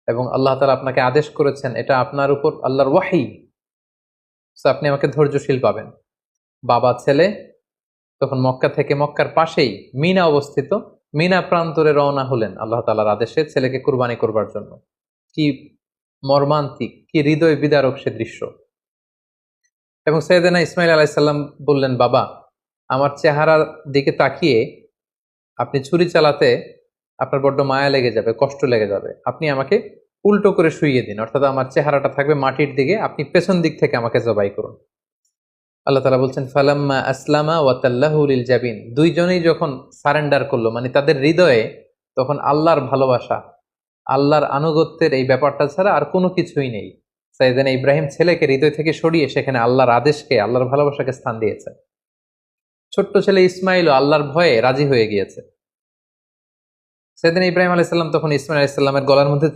এবং আল্লাহ তাআলা আপনাকে আদেশ করেছেন, এটা আপনার উপর আল্লাহর ওয়াহী, সো আপনি আমাকে ধৈর্যশীল পাবেন। বাবা ছেলে তখন মক্কা থেকে, মক্কার পাশেই মিনা অবস্থিত, মিনা প্রান্তরে রওনা হলেন আল্লাহ তাআলার আদেশে ছেলেকে কুরবানি করবার জন্য। কি মর্মান্তিক, কি হৃদয় বিদারক সে দৃশ্য। এবং সৈয়দনা ইসমাইল আলাইহিস সালাম বললেন, বাবা, আমার চেহারার দিকে তাকিয়ে আপনি ছুরি চালাতে আপনার বড্ড মায়া লেগে যাবে, কষ্ট লেগে যাবে। আপনি আমাকে উল্টো করে শুইয়ে দিন, অর্থাৎ আমার চেহারাটা থাকবে মাটির দিকে, আপনি পেছন দিক থেকে আমাকে জবাই করুন। আল্লাহ তাআলা বলছেন, ফালাম্মা আসলামা ওয়া তাল্লাহু লিল জাবিন, দুইজনেই যখন সারেন্ডার করলো, মানে তাদের হৃদয়ে তখন আল্লাহর ভালোবাসা, আল্লাহর আনুগত্যের এই ব্যাপারটা ছাড়া আর কোনো কিছুই নেই। সাইয়েদনা ইব্রাহিম ছেলেকে হৃদয় থেকে সরিয়ে সেখানে আল্লাহর আদেশকে, আল্লাহর ভালোবাসাকে স্থান দিয়েছে। ছোট্ট ছেলে ইসমাইলও আল্লাহর ভয়ে রাজি হয়ে গিয়েছে। সাইয়েদনা ইব্রাহিম আলাইহিস সালাম তখন ইসমাইল আলাইহিস সালামের গলার মধ্যে